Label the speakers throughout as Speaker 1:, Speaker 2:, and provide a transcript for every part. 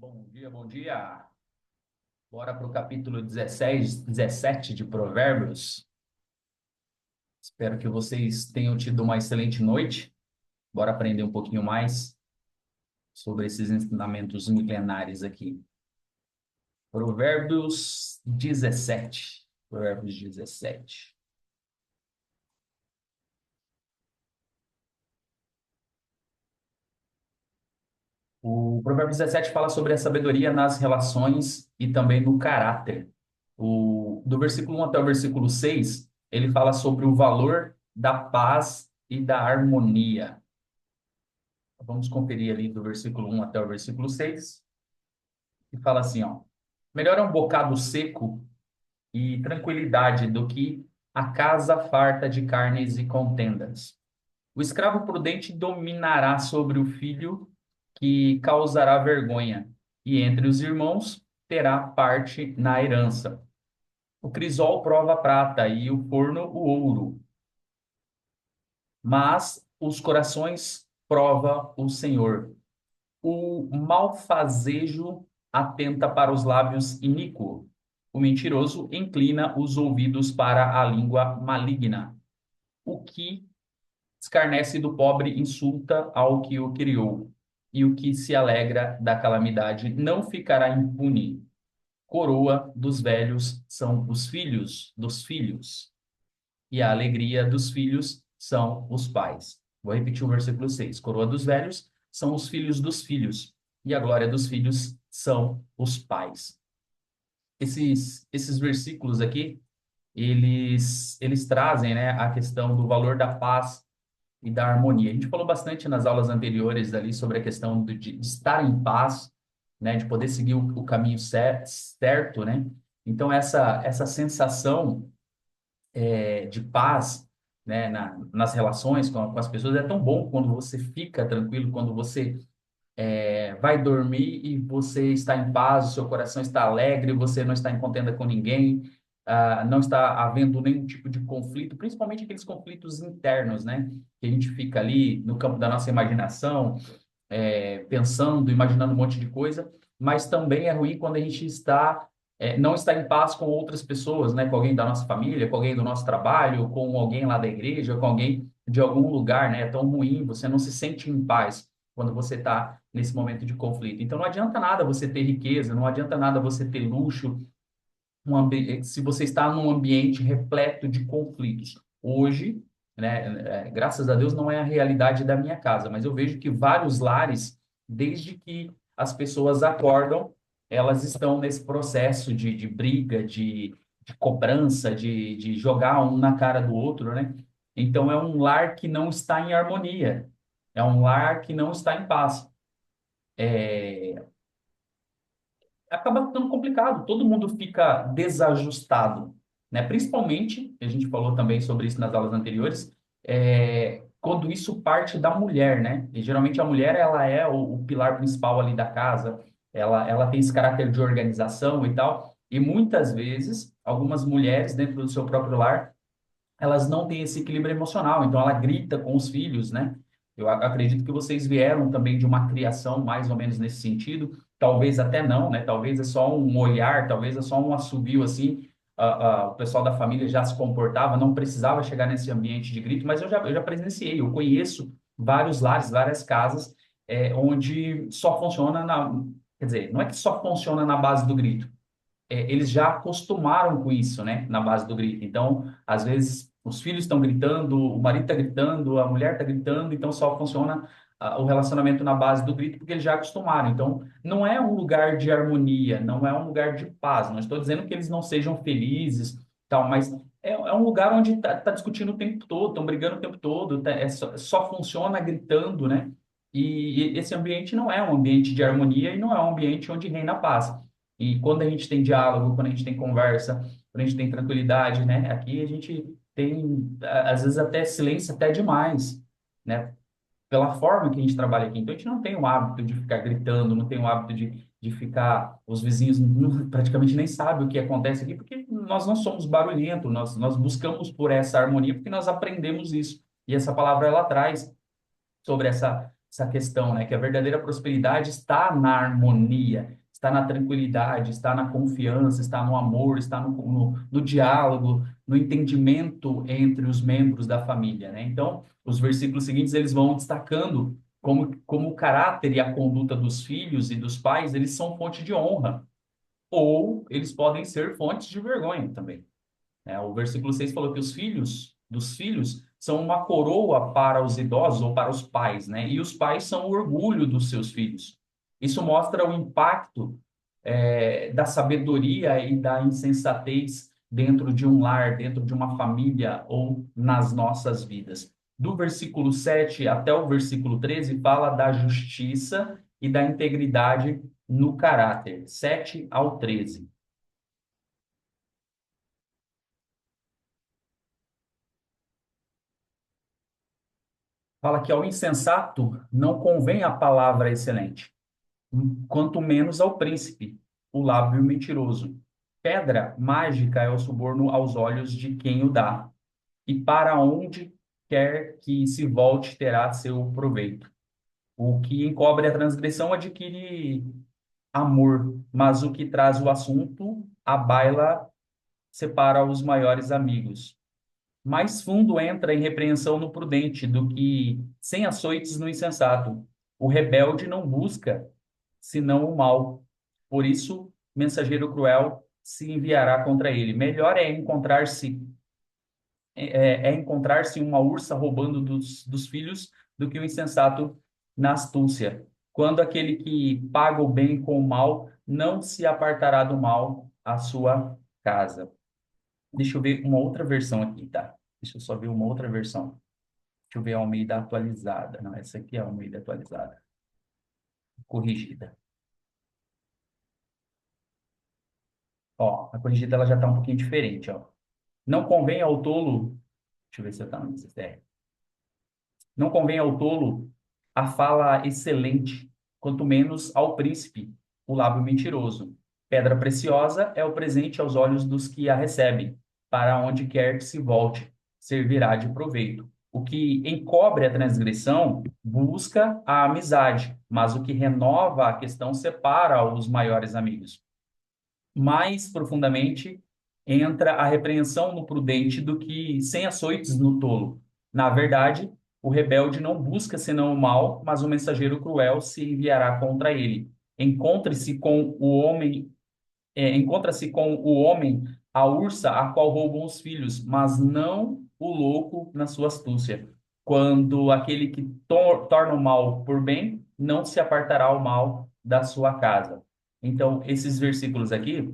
Speaker 1: Bom dia, bom dia. Bora para o capítulo 16, 17 de Provérbios. Espero que vocês tenham tido uma excelente noite. Bora aprender um pouquinho mais sobre esses ensinamentos milenares aqui. Provérbios 17. Provérbios 17. O Provérbios 17 fala sobre a sabedoria nas relações e também no caráter. Do versículo 1 até o versículo 6, ele fala sobre o valor da paz e da harmonia. Vamos conferir ali do versículo 1 até o versículo 6, e fala assim, ó: melhor é um bocado seco e tranquilidade do que a casa farta de carnes e contendas. O escravo prudente dominará sobre o filho que causará vergonha, e entre os irmãos terá parte na herança. O crisol prova a prata e o forno o ouro, mas os corações prova o Senhor. O malfazejo atenta para os lábios iníquo. O mentiroso inclina os ouvidos para a língua maligna. O que escarnece do pobre insulta ao que o criou. E o que se alegra da calamidade não ficará impune. Coroa dos velhos são os filhos dos filhos, e a alegria dos filhos são os pais. Vou repetir o versículo 6. Coroa dos velhos são os filhos dos filhos, e a glória dos filhos são os pais. Esses versículos aqui, eles trazem, né, a questão do valor da paz e da harmonia. A gente falou bastante nas aulas anteriores ali sobre a questão de estar em paz, né, de poder seguir o caminho certo, né? Então, essa sensação de paz, né, nas relações com as pessoas é tão bom quando você fica tranquilo, quando você vai dormir e você está em paz, o seu coração está alegre, você não está em contenda com ninguém, não está havendo nenhum tipo de conflito, principalmente aqueles conflitos internos, né? Que a gente fica ali no campo da nossa imaginação, pensando, imaginando um monte de coisa, mas também é ruim quando a gente não está em paz com outras pessoas, né? Com alguém da nossa família, com alguém do nosso trabalho, com alguém lá da igreja, com alguém de algum lugar, né? É tão ruim, você não se sente em paz quando você está nesse momento de conflito. Então não adianta nada você ter riqueza, não adianta nada você ter luxo, se você está num ambiente repleto de conflitos. Hoje, né, graças a Deus, não é a realidade da minha casa, mas eu vejo que vários lares, desde que as pessoas acordam, elas estão nesse processo de briga, de cobrança, de jogar um na cara do outro, né? Então, é um lar que não está em harmonia, é um lar que não está em paz. Acaba ficando complicado, todo mundo fica desajustado, né? Principalmente, a gente falou também sobre isso nas aulas anteriores, quando isso parte da mulher, né? E geralmente a mulher, ela é o pilar principal ali da casa, ela tem esse caráter de organização e tal, e muitas vezes, algumas mulheres dentro do seu próprio lar, elas não têm esse equilíbrio emocional, então ela grita com os filhos, né? Eu acredito que vocês vieram também de uma criação mais ou menos nesse sentido, talvez até não, né? Talvez é só um olhar, talvez é só um assobio assim. O pessoal da família já se comportava, não precisava chegar nesse ambiente de grito, mas eu já presenciei, eu conheço vários lares, várias casas, onde só funciona quer dizer, não é que só funciona na base do grito, eles já acostumaram com isso, né, na base do grito. Então, às vezes, os filhos estão gritando, o marido está gritando, a mulher está gritando, então só funciona o relacionamento na base do grito porque eles já acostumaram. Então, não é um lugar de harmonia, não é um lugar de paz. Não estou dizendo que eles não sejam felizes, tal, mas é um lugar onde tá discutindo o tempo todo, estão brigando o tempo todo, só funciona gritando, né? E esse ambiente não é um ambiente de harmonia e não é um ambiente onde reina a paz. E quando a gente tem diálogo, quando a gente tem conversa, quando a gente tem tranquilidade, né? Aqui a gente tem, às vezes, até silêncio, até demais, né? Pela forma que a gente trabalha aqui. Então, a gente não tem o hábito de ficar gritando, não tem o hábito de ficar... Os vizinhos praticamente nem sabem o que acontece aqui, porque nós não somos barulhentos, nós buscamos por essa harmonia, porque nós aprendemos isso. E essa palavra, ela traz sobre essa questão, né? Que a verdadeira prosperidade está na harmonia, está na tranquilidade, está na confiança, está no amor, está no diálogo, no entendimento entre os membros da família, né? Então, os versículos seguintes, eles vão destacando como o caráter e a conduta dos filhos e dos pais, eles são fonte de honra, ou eles podem ser fontes de vergonha também. O versículo 6 falou que os filhos dos filhos são uma coroa para os idosos ou para os pais, né? E os pais são o orgulho dos seus filhos. Isso mostra o impacto da sabedoria e da insensatez dentro de um lar, dentro de uma família ou nas nossas vidas. Do versículo 7 até o versículo 13 fala da justiça e da integridade no caráter. 7 ao 13. Fala que ao insensato não convém a palavra excelente, quanto menos ao príncipe, o lábio mentiroso. Pedra mágica é o suborno aos olhos de quem o dá, e para onde quer que se volte terá seu proveito. O que encobre a transgressão adquire amor, mas o que traz o assunto, a baila separa os maiores amigos. Mais fundo entra em repreensão no prudente do que sem açoites no insensato. O rebelde não busca senão o mal. Por isso, mensageiro cruel se enviará contra ele. Melhor é encontrar-se uma ursa roubando dos filhos do que o insensato na astúcia. Quando aquele que paga o bem com o mal não se apartará do mal à sua casa. Deixa eu ver uma outra versão aqui, tá? Deixa eu só ver uma outra versão. Deixa eu ver a Almeida atualizada. Não, essa aqui é a Almeida atualizada. Corrigida. Ó, a corrigida ela já está um pouquinho diferente, ó. Não convém ao tolo. Deixa eu ver se eu tá no CTR. Não convém ao tolo a fala excelente, quanto menos ao príncipe, o lábio mentiroso. Pedra preciosa é o presente aos olhos dos que a recebem, para onde quer que se volte, servirá de proveito. O que encobre a transgressão busca a amizade, mas o que renova a questão separa os maiores amigos. Mais profundamente entra a repreensão no prudente do que sem açoites no tolo. Na verdade, o rebelde não busca senão o mal, mas o mensageiro cruel se enviará contra ele. Encontra-se com o homem a ursa a qual roubam os filhos, mas não o louco na sua astúcia. Quando aquele que torna o mal por bem, não se apartará o mal da sua casa. Então, esses versículos aqui,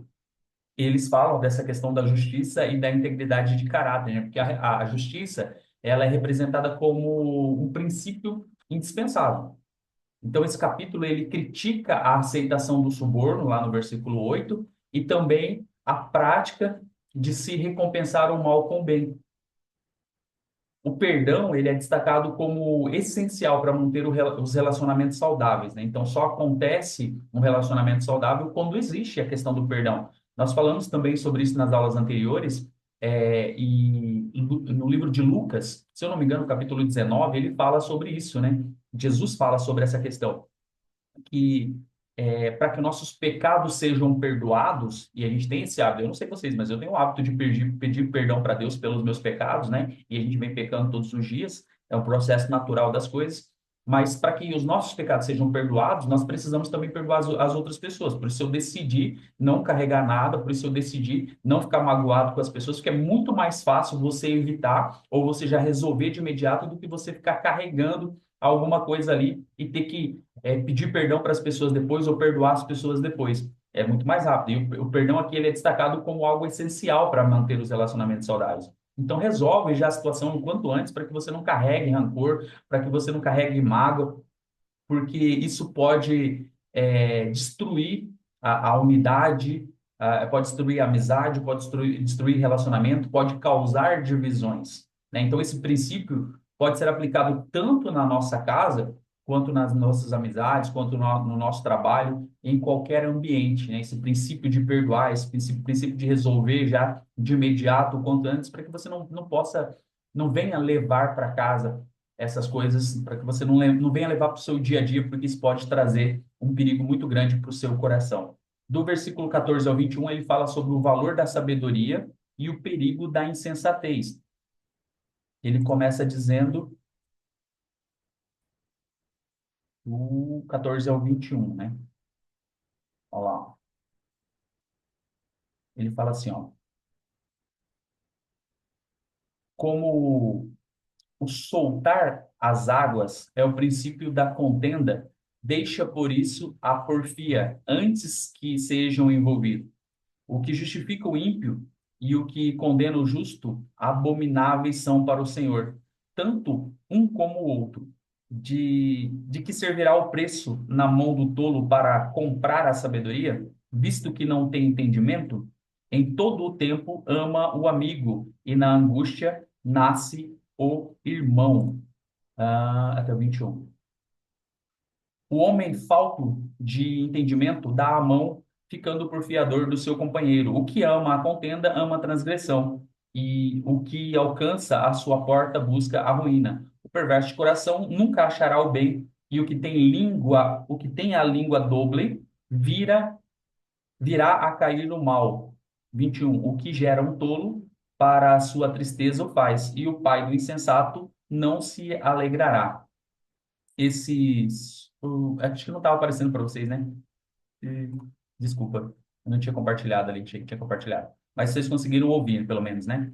Speaker 1: eles falam dessa questão da justiça e da integridade de caráter, né? Porque a justiça, ela é representada como um princípio indispensável. Então, esse capítulo, ele critica a aceitação do suborno, lá no versículo 8 e também a prática de se recompensar o mal com o bem. O perdão, ele é destacado como essencial para manter os relacionamentos saudáveis, né? Então, só acontece um relacionamento saudável quando existe a questão do perdão. Nós falamos também sobre isso nas aulas anteriores, e no livro de Lucas, se eu não me engano, capítulo 19, ele fala sobre isso, né? Jesus fala sobre essa questão que para que nossos pecados sejam perdoados, e a gente tem esse hábito, eu não sei vocês, mas eu tenho o hábito de pedir perdão para Deus pelos meus pecados, né? E a gente vem pecando todos os dias, é um processo natural das coisas, mas para que os nossos pecados sejam perdoados, nós precisamos também perdoar as outras pessoas. Por isso eu decidi não carregar nada, por isso eu decidi não ficar magoado com as pessoas, porque é muito mais fácil você evitar ou você já resolver de imediato do que você ficar carregando alguma coisa ali e ter que pedir perdão para as pessoas depois ou perdoar as pessoas depois. É muito mais rápido. E o perdão aqui ele é destacado como algo essencial para manter os relacionamentos saudáveis. Então, resolve já a situação o quanto antes para que você não carregue rancor, para que você não carregue mágoa, porque isso pode destruir a unidade, pode destruir a amizade, pode destruir relacionamento, pode causar divisões, né? Então, esse princípio pode ser aplicado tanto na nossa casa, quanto nas nossas amizades, quanto no nosso trabalho, em qualquer ambiente, né? Esse princípio de perdoar, esse princípio de resolver já de imediato, o quanto antes, para que você não venha levar para casa essas coisas, para que você não venha levar para o seu dia a dia, porque isso pode trazer um perigo muito grande para o seu coração. Do versículo 14 ao 21, ele fala sobre o valor da sabedoria e o perigo da insensatez. Ele começa dizendo, do 14 ao 21, né? Olha lá. Ele fala assim, ó, como o soltar as águas é o princípio da contenda, deixa por isso a porfia antes que sejam envolvidos. O que justifica o ímpio e o que condena o justo, abomináveis são para o Senhor, tanto um como o outro. De que servirá o preço na mão do tolo para comprar a sabedoria, visto que não tem entendimento? Em todo o tempo ama o amigo, e na angústia nasce o irmão. Até o 21. O homem falto de entendimento dá a mão, ficando por fiador do seu companheiro. O que ama a contenda, ama a transgressão. E o que alcança a sua porta, busca a ruína. O perverso de coração nunca achará o bem. E o que tem a língua doble, virá a cair no mal. 21. O que gera um tolo, para a sua tristeza o faz. E o pai do insensato não se alegrará. Acho que não estava aparecendo para vocês, né? E- Desculpa, eu não tinha compartilhado ali, tinha compartilhado. Mas vocês conseguiram ouvir, pelo menos, né?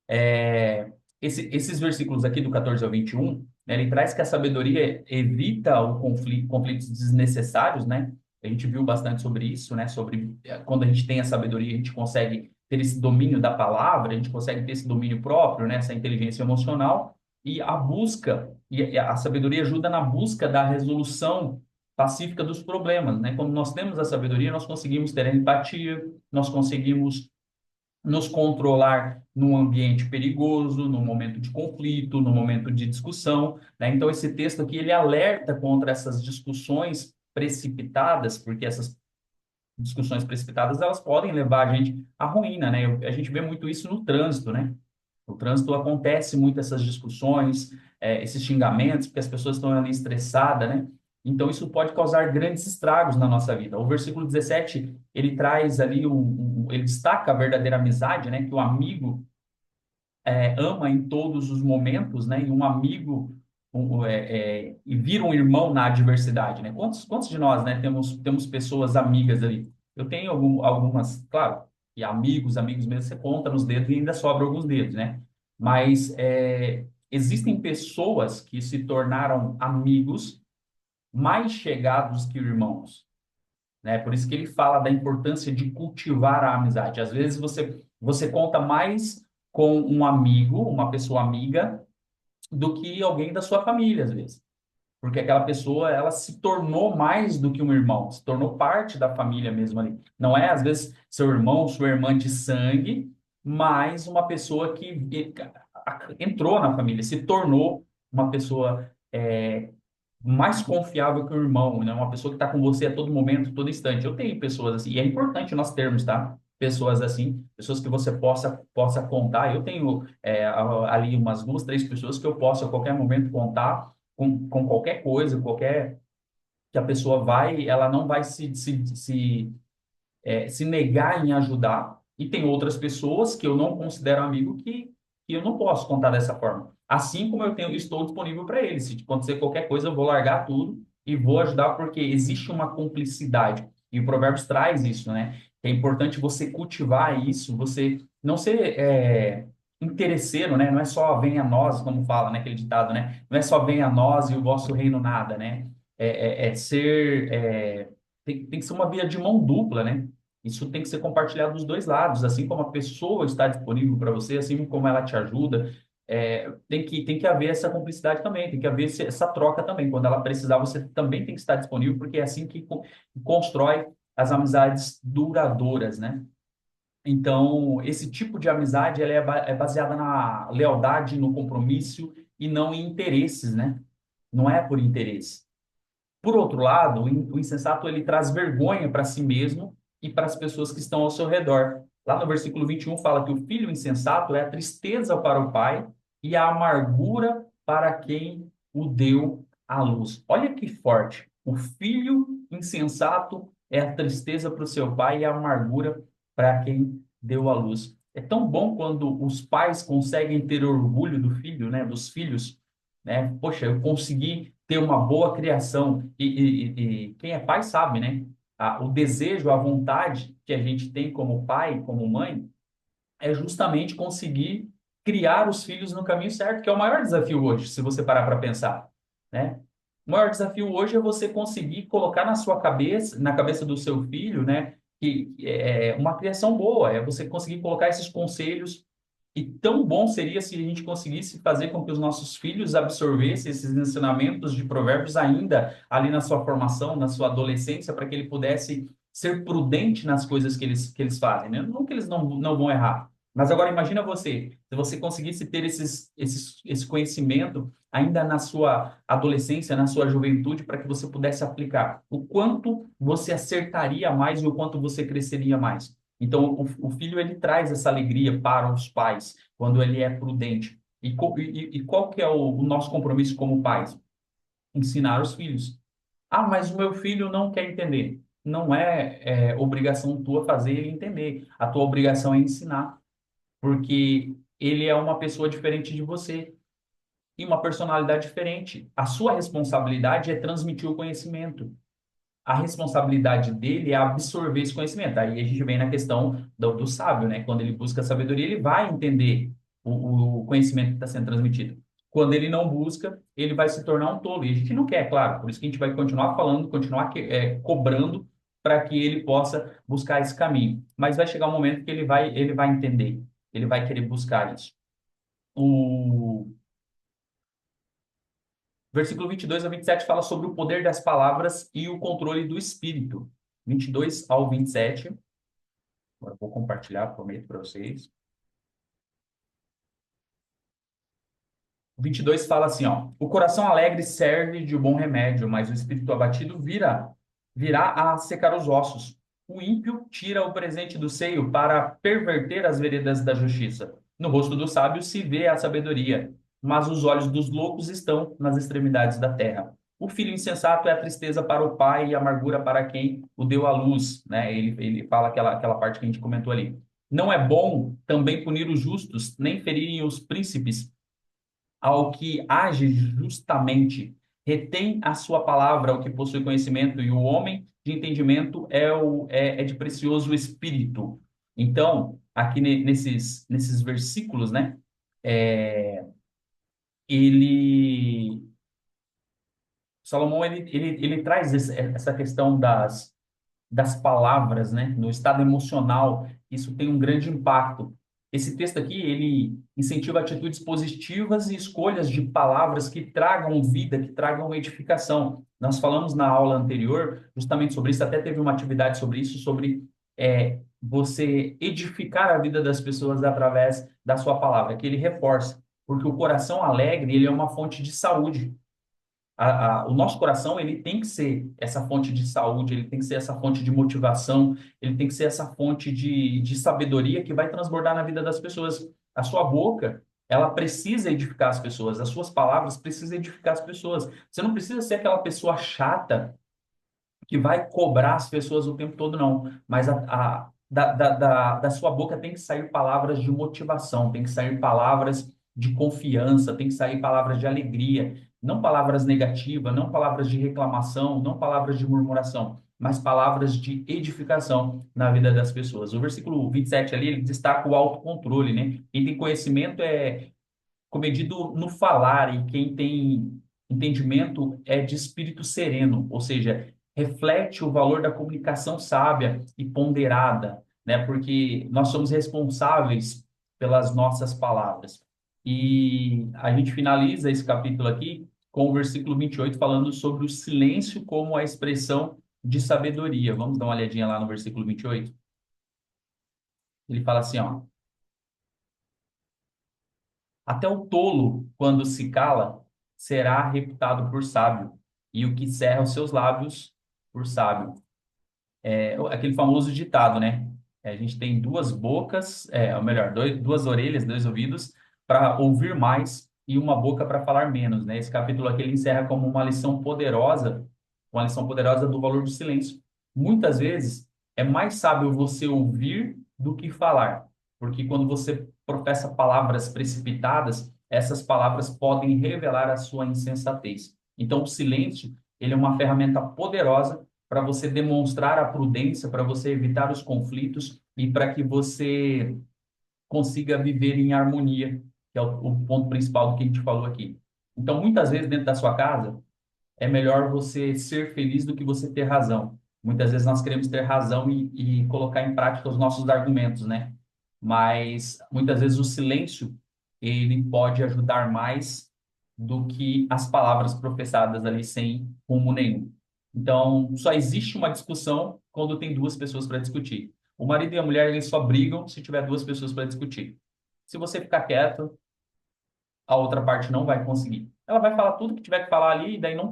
Speaker 1: É, esses versículos aqui, do 14 ao 21, né, ele traz que a sabedoria evita o conflitos desnecessários, né? A gente viu bastante sobre isso, né? Sobre quando a gente tem a sabedoria, a gente consegue ter esse domínio da palavra, a gente consegue ter esse domínio próprio, né? Essa inteligência emocional e a busca, e a sabedoria ajuda na busca da resolução pacífica dos problemas, né? Quando nós temos a sabedoria, nós conseguimos ter a empatia, nós conseguimos nos controlar num ambiente perigoso, num momento de conflito, num momento de discussão, né? Então, esse texto aqui, ele alerta contra essas discussões precipitadas, porque essas discussões precipitadas, elas podem levar a gente à ruína, né? A gente vê muito isso no trânsito, né? No trânsito acontece muito essas discussões, esses xingamentos, porque as pessoas estão ali estressadas, né? Então, isso pode causar grandes estragos na nossa vida. O versículo 17, ele traz ali, ele destaca a verdadeira amizade, né? Que o amigo ama em todos os momentos, né? E um amigo e vira um irmão na adversidade, né? Quantos de nós, né, temos pessoas amigas ali? Eu tenho algumas, claro, e amigos mesmo, você conta nos dedos e ainda sobra alguns dedos, né? Mas existem pessoas que se tornaram amigos mais chegados que irmãos, né? Por isso que ele fala da importância de cultivar a amizade. Às vezes você conta mais com um amigo, uma pessoa amiga, do que alguém da sua família, às vezes. Porque aquela pessoa, ela se tornou mais do que um irmão, se tornou parte da família mesmo ali. Não é, às vezes, seu irmão, sua irmã de sangue, mas uma pessoa que entrou na família, se tornou uma pessoa mais confiável que o irmão, né? Uma pessoa que está com você a todo momento, todo instante. Eu tenho pessoas assim, e é importante nós termos, tá? Pessoas assim, pessoas que você possa contar. Eu tenho ali umas duas, três pessoas que eu posso a qualquer momento contar com qualquer coisa, qualquer que a pessoa ela não vai se negar em ajudar, e tem outras pessoas que eu não considero amigo que eu não posso contar dessa forma. Assim como estou disponível para eles. Se acontecer qualquer coisa, eu vou largar tudo e vou ajudar, porque existe uma cumplicidade. E o Provérbios traz isso, né? É importante você cultivar isso, você não ser interesseiro, né? Não é só venha a nós, como fala, né? Aquele ditado, né? Não é só venha a nós e o vosso reino nada, né? Tem que ser uma via de mão dupla, né? Isso tem que ser compartilhado dos dois lados, assim como a pessoa está disponível para você, assim como ela te ajuda, tem que haver essa cumplicidade também, tem que haver essa troca também. Quando ela precisar, você também tem que estar disponível, porque é assim que constrói as amizades duradouras, né? Então, esse tipo de amizade, ela é baseada na lealdade, no compromisso e não em interesses, né? Não é por interesse. Por outro lado, o insensato ele traz vergonha para si mesmo e para as pessoas que estão ao seu redor. Lá no versículo 21 fala que o filho insensato é a tristeza para o pai e a amargura para quem o deu à luz. Olha que forte. O filho insensato é a tristeza para o seu pai e a amargura para quem deu à luz. É tão bom quando os pais conseguem ter orgulho do filho, né, dos filhos, né? Poxa, eu consegui ter uma boa criação. E quem é pai sabe, né? O desejo, a vontade que a gente tem como pai, como mãe, é justamente conseguir criar os filhos no caminho certo, que é o maior desafio hoje, se você parar para pensar, né? O maior desafio hoje é você conseguir colocar na sua cabeça, na cabeça do seu filho, né, que é uma criação boa, é você conseguir colocar esses conselhos. E tão bom seria se a gente conseguisse fazer com que os nossos filhos absorvessem esses ensinamentos de provérbios ainda ali na sua formação, na sua adolescência, para que ele pudesse ser prudente nas coisas que eles fazem, né? Não que eles não vão errar, mas agora imagina você, se você conseguisse ter esse conhecimento ainda na sua adolescência, na sua juventude, para que você pudesse aplicar, o quanto você acertaria mais e o quanto você cresceria mais. Então, o filho, ele traz essa alegria para os pais, quando ele é prudente. E qual que é o nosso compromisso como pais? Ensinar os filhos. Ah, mas o meu filho não quer entender. Não é obrigação tua fazer ele entender. A tua obrigação é ensinar, porque ele é uma pessoa diferente de você e uma personalidade diferente. A sua responsabilidade é transmitir o conhecimento. A responsabilidade dele é absorver esse conhecimento. Aí a gente vem na questão do sábio, né? Quando ele busca a sabedoria, ele vai entender o conhecimento que está sendo transmitido. Quando ele não busca, ele vai se tornar um tolo. E a gente não quer, claro. Por isso que a gente vai continuar falando, continuar cobrando para que ele possa buscar esse caminho. Mas vai chegar um momento que ele vai entender. Ele vai querer buscar isso. O versículo 22 a 27 fala sobre o poder das palavras e o controle do espírito. 22 ao 27. Agora eu vou compartilhar, prometo para vocês. O 22 fala assim, ó: o coração alegre serve de bom remédio, mas o espírito abatido virá a secar os ossos. O ímpio tira o presente do seio para perverter as veredas da justiça. No rosto do sábio se vê a sabedoria, mas os olhos dos loucos estão nas extremidades da terra. O filho insensato é a tristeza para o pai e a amargura para quem o deu à luz, né? Ele fala aquela parte que a gente comentou ali. Não é bom também punir os justos, nem ferirem os príncipes ao que age justamente, retém a sua palavra, ao que possui conhecimento, e o homem de entendimento é de precioso espírito. Então, aqui nesses versículos, né, é, ele, Salomão, ele traz essa questão das palavras, né? No estado emocional, isso tem um grande impacto. Esse texto aqui, ele incentiva atitudes positivas e escolhas de palavras que tragam vida, que tragam edificação. Nós falamos na aula anterior justamente sobre isso, até teve uma atividade sobre isso, sobre você edificar a vida das pessoas através da sua palavra, que ele reforça, porque o coração alegre, ele é uma fonte de saúde. O nosso coração, ele tem que ser essa fonte de saúde, ele tem que ser essa fonte de motivação, ele tem que ser essa fonte de sabedoria que vai transbordar na vida das pessoas. A sua boca, ela precisa edificar as pessoas, as suas palavras precisam edificar as pessoas. Você não precisa ser aquela pessoa chata que vai cobrar as pessoas o tempo todo, não. Mas da sua boca tem que sair palavras de motivação, tem que sair palavras de confiança, tem que sair palavras de alegria, não palavras negativas, não palavras de reclamação, não palavras de murmuração, mas palavras de edificação na vida das pessoas. O versículo 27 ali, ele destaca o autocontrole, né? Quem tem conhecimento é comedido no falar, e quem tem entendimento é de espírito sereno, ou seja, reflete o valor da comunicação sábia e ponderada, né? Porque nós somos responsáveis pelas nossas palavras. E a gente finaliza esse capítulo aqui com o versículo 28 falando sobre o silêncio como a expressão de sabedoria. Vamos dar uma olhadinha lá no versículo 28. Ele fala assim, ó: até o tolo, quando se cala, será reputado por sábio, e o que cerra os seus lábios por sábio. É aquele famoso ditado, né? A gente tem duas bocas, ou melhor, duas orelhas, dois ouvidos, para ouvir mais e uma boca para falar menos, né? Esse capítulo aqui ele encerra como uma lição poderosa do valor do silêncio. Muitas vezes é mais sábio você ouvir do que falar, porque quando você professa palavras precipitadas, essas palavras podem revelar a sua insensatez. Então, o silêncio, ele é uma ferramenta poderosa para você demonstrar a prudência, para você evitar os conflitos e para que você consiga viver em harmonia, que é o ponto principal do que a gente falou aqui. Então, muitas vezes, dentro da sua casa, é melhor você ser feliz do que você ter razão. Muitas vezes nós queremos ter razão e colocar em prática os nossos argumentos, né? Mas muitas vezes o silêncio ele pode ajudar mais do que as palavras professadas ali sem rumo nenhum. Então, só existe uma discussão quando tem duas pessoas para discutir. O marido e a mulher eles só brigam se tiver duas pessoas para discutir. Se você ficar quieto, a outra parte não vai conseguir. Ela vai falar tudo que tiver que falar ali e daí não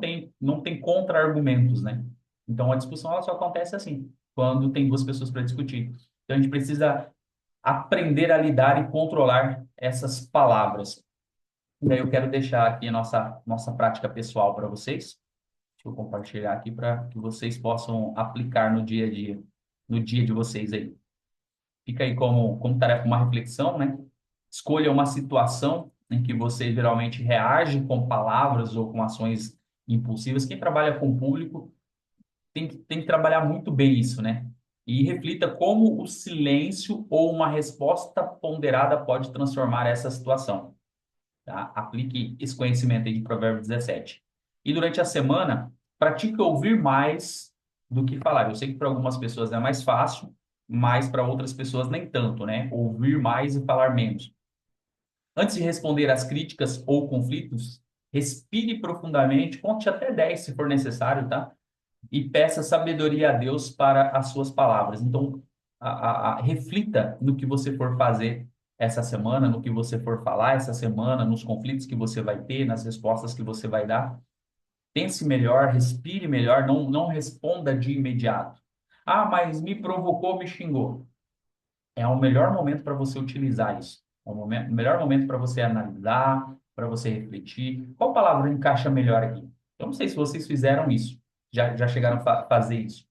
Speaker 1: tem contra-argumentos, né? Então a discussão ela só acontece assim, quando tem duas pessoas para discutir. Então a gente precisa aprender a lidar e controlar essas palavras. E daí eu quero deixar aqui a nossa prática pessoal para vocês. Deixa eu compartilhar aqui para que vocês possam aplicar no dia a dia, no dia de vocês aí. Fica aí como tarefa uma reflexão, né? Escolha uma situação em que você geralmente reage com palavras ou com ações impulsivas. Quem trabalha com o público tem que trabalhar muito bem isso, né? E reflita como o silêncio ou uma resposta ponderada pode transformar essa situação, tá? Aplique esse conhecimento aí de Provérbios 17. E durante a semana, pratique ouvir mais do que falar. Eu sei que para algumas pessoas é mais fácil, mas para outras pessoas nem tanto, né? Ouvir mais e falar menos. Antes de responder às críticas ou conflitos, respire profundamente, conte até 10 se for necessário, tá? E peça sabedoria a Deus para as suas palavras. Então, reflita no que você for fazer essa semana, no que você for falar essa semana, nos conflitos que você vai ter, nas respostas que você vai dar. Pense melhor, respire melhor, não responda de imediato. Ah, mas me provocou, me xingou. É o melhor momento para você utilizar isso. É o melhor momento para você analisar, para você refletir. Qual palavra encaixa melhor aqui? Eu não sei se vocês fizeram isso, já chegaram a fazer isso.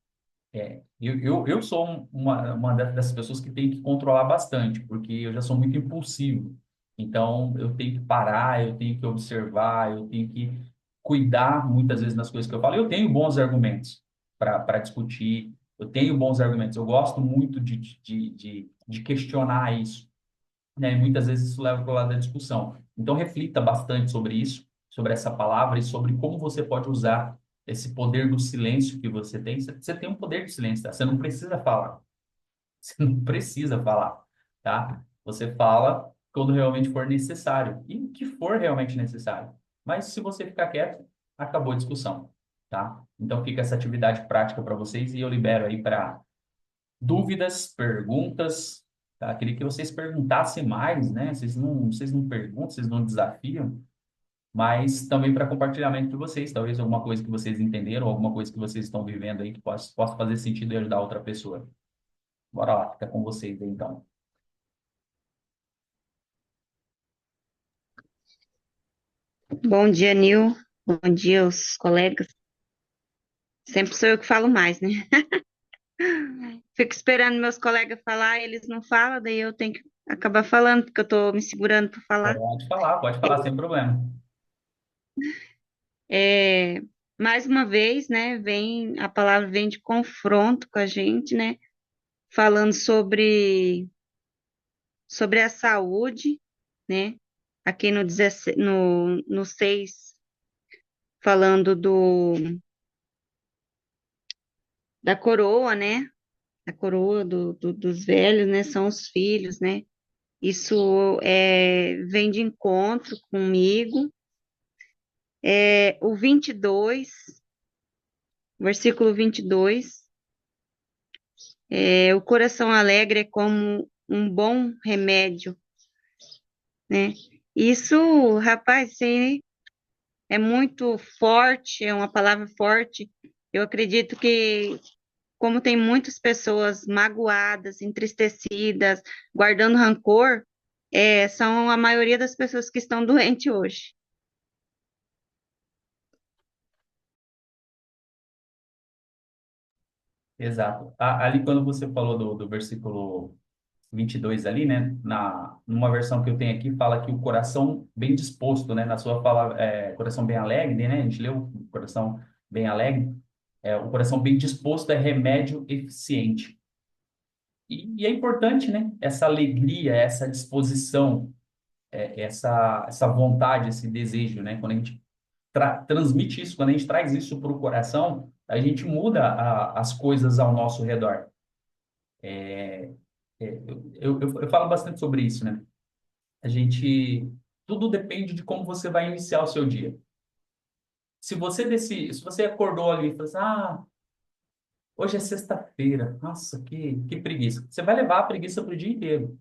Speaker 1: Eu sou uma dessas pessoas que tem que controlar bastante, porque eu já sou muito impulsivo. Então, eu tenho que parar, eu tenho que observar, eu tenho que cuidar muitas vezes nas coisas que eu falo. Eu tenho bons argumentos para discutir, eu tenho bons argumentos. Eu gosto muito de questionar isso, né? E muitas vezes isso leva para o lado da discussão. Então, reflita bastante sobre isso, sobre essa palavra e sobre como você pode usar esse poder do silêncio que você tem. Você tem um poder de silêncio, tá? Você não precisa falar. Você não precisa falar, tá? Você fala quando realmente for necessário e o que for realmente necessário. Mas se você ficar quieto, acabou a discussão, tá? Então fica essa atividade prática para vocês e eu libero aí para dúvidas, perguntas, tá? Queria que vocês perguntassem mais, né? Vocês não perguntam, vocês não desafiam, mas também para compartilhamento de vocês, talvez alguma coisa que vocês entenderam, alguma coisa que vocês estão vivendo aí que possa fazer sentido e ajudar outra pessoa. Bora lá, fica com vocês aí, então.
Speaker 2: Bom dia, Nil. Bom dia, os colegas. Sempre sou eu que falo mais, né? Fico esperando meus colegas falar, eles não falam, daí eu tenho que acabar falando, porque eu tô me segurando para falar.
Speaker 1: Pode falar sem problema.
Speaker 2: É, mais uma vez, né, a palavra vem de confronto com a gente, né? Falando sobre a saúde, né? Aqui no 17, no 6, falando da coroa, né? A coroa dos velhos, né? São os filhos, né? Isso vem de encontro comigo. O 22, versículo 22, o coração alegre é como um bom remédio, né? Isso, rapaz, isso é muito forte, é uma palavra forte. Eu acredito que, como tem muitas pessoas magoadas, entristecidas, guardando rancor, são a maioria das pessoas que estão doentes hoje.
Speaker 1: Exato. Ali, quando você falou do versículo 22 ali, né? Numa versão que eu tenho aqui, fala que o coração bem disposto, né? Na sua fala, coração bem alegre, né? A gente leu o coração bem alegre. O coração bem disposto é remédio eficiente. E é importante, né? Essa alegria, essa disposição, essa vontade, esse desejo, né? Quando a gente transmite isso, quando a gente traz isso para o coração, a gente muda as coisas ao nosso redor. Eu falo bastante sobre isso, né? A gente, tudo depende de como você vai iniciar o seu dia. Se você acordou ali e falou assim, hoje é sexta-feira, nossa, que preguiça. Você vai levar a preguiça para o dia inteiro.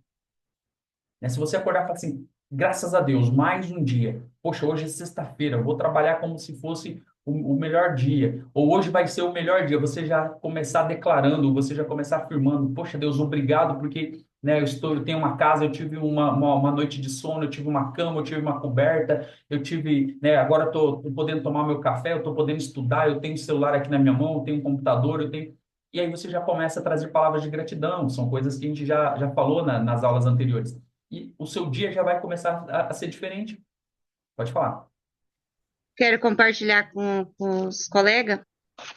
Speaker 1: Né? Se você acordar e falar assim, graças a Deus, mais um dia. Poxa, hoje é sexta-feira, eu vou trabalhar como se fosse o melhor dia. Ou hoje vai ser o melhor dia. Você já começar declarando, você já começar afirmando, poxa, Deus, obrigado, porque né, eu tenho uma casa, eu tive uma noite de sono, eu tive uma cama, eu tive uma coberta, eu tive, né, agora estou podendo tomar meu café, eu estou podendo estudar, eu tenho celular aqui na minha mão, eu tenho um computador, eu tenho. E aí você já começa a trazer palavras de gratidão, são coisas que a gente já falou nas aulas anteriores e o seu dia já vai começar a ser diferente. Pode falar.
Speaker 2: Quero compartilhar com os colegas.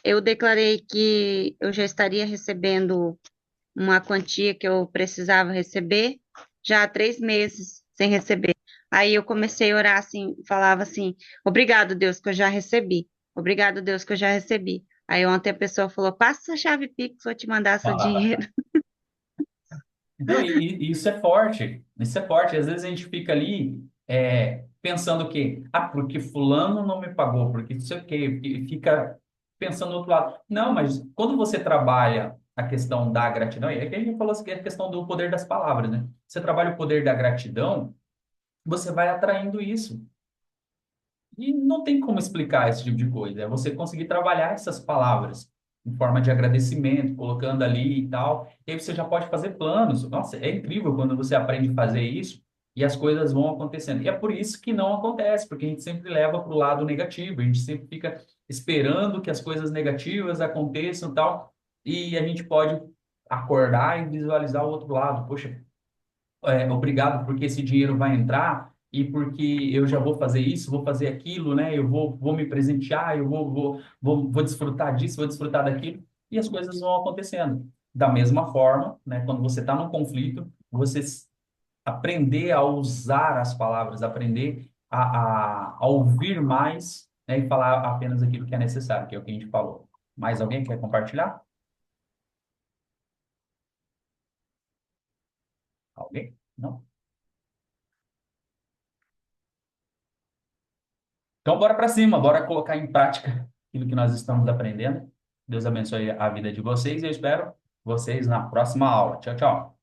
Speaker 2: Eu declarei que eu já estaria recebendo uma quantia que eu precisava receber já há 3 meses sem receber. Aí eu comecei a orar assim, falava assim: obrigado, Deus, que eu já recebi. Obrigado, Deus, que eu já recebi. Aí ontem a pessoa falou: passa a chave Pix, vou te mandar seu dinheiro.
Speaker 1: Não, e isso é forte. Isso é forte. Às vezes a gente fica ali pensando que, porque fulano não me pagou, porque não sei o quê, e fica pensando do outro lado. Não, mas quando você trabalha a questão da gratidão, é que a gente falou assim, que é a questão do poder das palavras, né? Você trabalha o poder da gratidão, você vai atraindo isso. E não tem como explicar esse tipo de coisa. É você conseguir trabalhar essas palavras em forma de agradecimento, colocando ali e tal. E aí você já pode fazer planos. Nossa, é incrível quando você aprende a fazer isso e as coisas vão acontecendo. E é por isso que não acontece, porque a gente sempre leva para o lado negativo. A gente sempre fica esperando que as coisas negativas aconteçam e tal. E a gente pode acordar e visualizar o outro lado. Poxa, obrigado porque esse dinheiro vai entrar e porque eu já vou fazer isso, vou fazer aquilo, né? Eu vou me presentear, vou desfrutar disso, vou desfrutar daquilo, e as coisas vão acontecendo. Da mesma forma, né? Quando você está num conflito, aprender a usar as palavras, aprender a ouvir mais, né? E falar apenas aquilo que é necessário, que é o que a gente falou. Mais alguém quer compartilhar? Alguém? Não? Então, bora para cima, bora colocar em prática aquilo que nós estamos aprendendo. Deus abençoe a vida de vocês e eu espero vocês na próxima aula. Tchau, tchau.